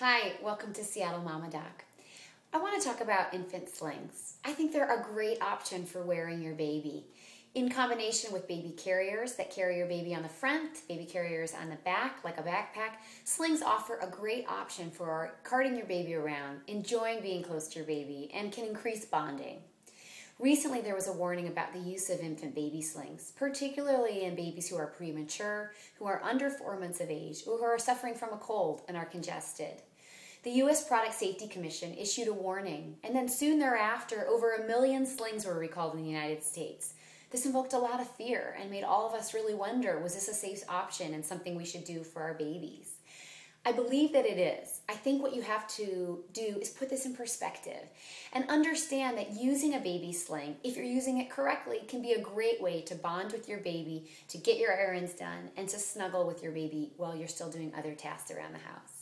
Hi, welcome to Seattle Mama Doc. I want to talk about infant slings. I think they're a great option for wearing your baby. In combination with baby carriers that carry your baby on the front, baby carriers on the back like a backpack, slings offer a great option for carting your baby around, enjoying being close to your baby, and can increase bonding. Recently, there was a warning about the use of infant baby slings, particularly in babies who are premature, who are under 4 months of age, or who are suffering from a cold and are congested. The U.S. Product Safety Commission issued a warning, and then soon thereafter, over 1 million slings were recalled in the United States. This invoked a lot of fear and made all of us really wonder, was this a safe option and something we should do for our babies? I believe that it is. I think what you have to do is put this in perspective and understand that using a baby sling, if you're using it correctly, can be a great way to bond with your baby, to get your errands done, and to snuggle with your baby while you're still doing other tasks around the house.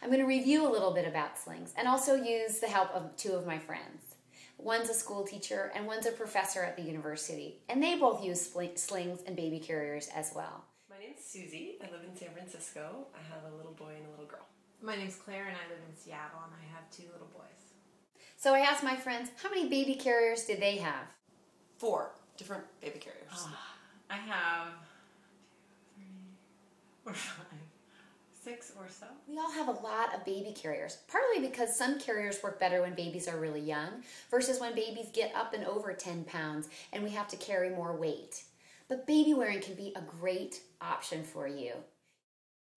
I'm going to review a little bit about slings and also use the help of 2 of my friends. One's a school teacher and one's a professor at the university, and they both use slings and baby carriers as well. My name's Susie. I live in San Francisco. I have a little boy and a little girl. My name's Claire and I live in Seattle and I have 2 little boys. So I asked my friends, how many baby carriers did they have? 4 different baby carriers. I have 2, 3, 4, 5, 6 or so. We all have a lot of baby carriers, partly because some carriers work better when babies are really young versus when babies get up and over 10 pounds and we have to carry more weight. But baby wearing can be a great option for you.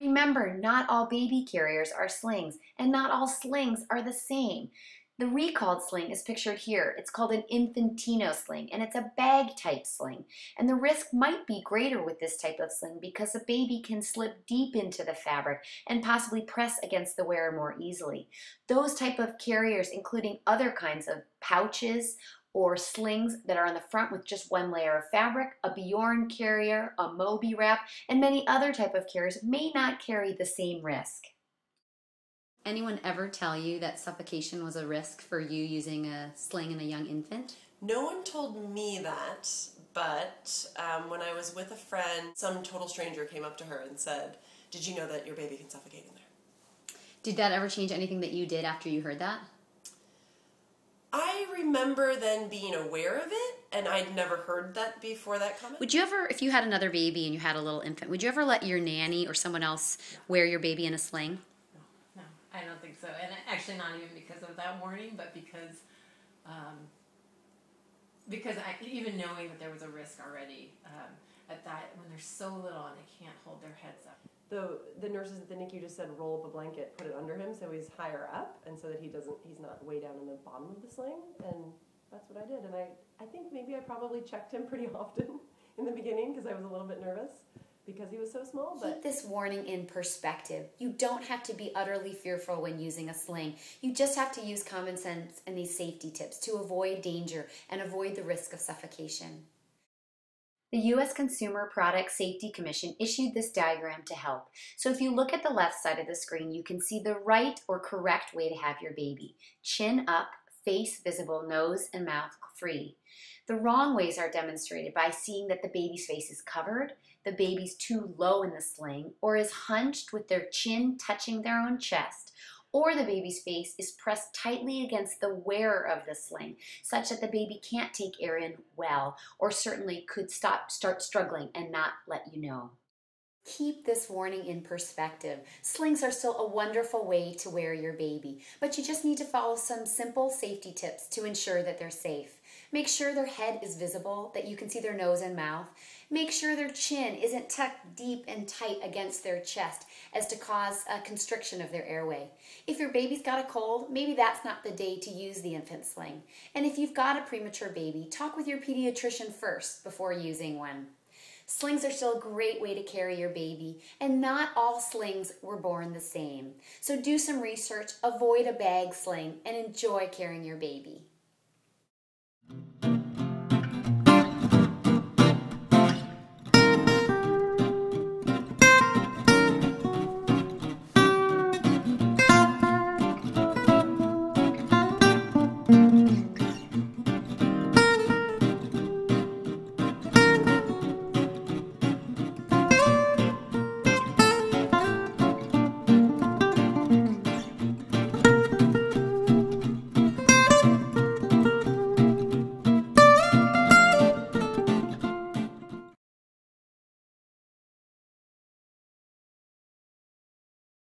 Remember, not all baby carriers are slings, and not all slings are the same. The recalled sling is pictured here. It's called an infantino sling, and it's a bag-type sling. And the risk might be greater with this type of sling because the baby can slip deep into the fabric and possibly press against the wearer more easily. Those type of carriers, including other kinds of pouches or slings that are on the front with just 1 layer of fabric, a Bjorn carrier, a Moby wrap, and many other type of carriers may not carry the same risk. Anyone ever tell you that suffocation was a risk for you using a sling in a young infant? No one told me that, but when I was with a friend, some total stranger came up to her and said, "Did you know that your baby can suffocate in there?" Did that ever change anything that you did after you heard that? I remember then being aware of it, and I'd never heard that before that comment. Would you ever, if you had another baby and you had a little infant, would you ever let your nanny or someone else wear your baby in a sling? No, I don't think so. And actually not even because of that warning, but because even knowing that there was a risk already at that, when they're so little and they can't hold their heads up. The nurses at the NICU just said roll up a blanket, put it under him so he's higher up, and so that he's not way down in the bottom of the sling, and that's what I did. And I think maybe I probably checked him pretty often in the beginning because I was a little bit nervous because he was so small. But keep this warning in perspective. You don't have to be utterly fearful when using a sling. You just have to use common sense and these safety tips to avoid danger and avoid the risk of suffocation. The U.S. Consumer Product Safety Commission issued this diagram to help. So if you look at the left side of the screen, you can see the right or correct way to have your baby. Chin up, face visible, nose and mouth free. The wrong ways are demonstrated by seeing that the baby's face is covered, the baby's too low in the sling, or is hunched with their chin touching their own chest, or the baby's face is pressed tightly against the wearer of the sling, such that the baby can't take air in well, or certainly could start struggling and not let you know. Keep this warning in perspective. Slings are still a wonderful way to wear your baby, but you just need to follow some simple safety tips to ensure that they're safe. Make sure their head is visible, that you can see their nose and mouth. Make sure their chin isn't tucked deep and tight against their chest as to cause a constriction of their airway. If your baby's got a cold, maybe that's not the day to use the infant sling. And if you've got a premature baby, talk with your pediatrician first before using one. Slings are still a great way to carry your baby, and not all slings were born the same. So do some research, avoid a bag sling, and enjoy carrying your baby.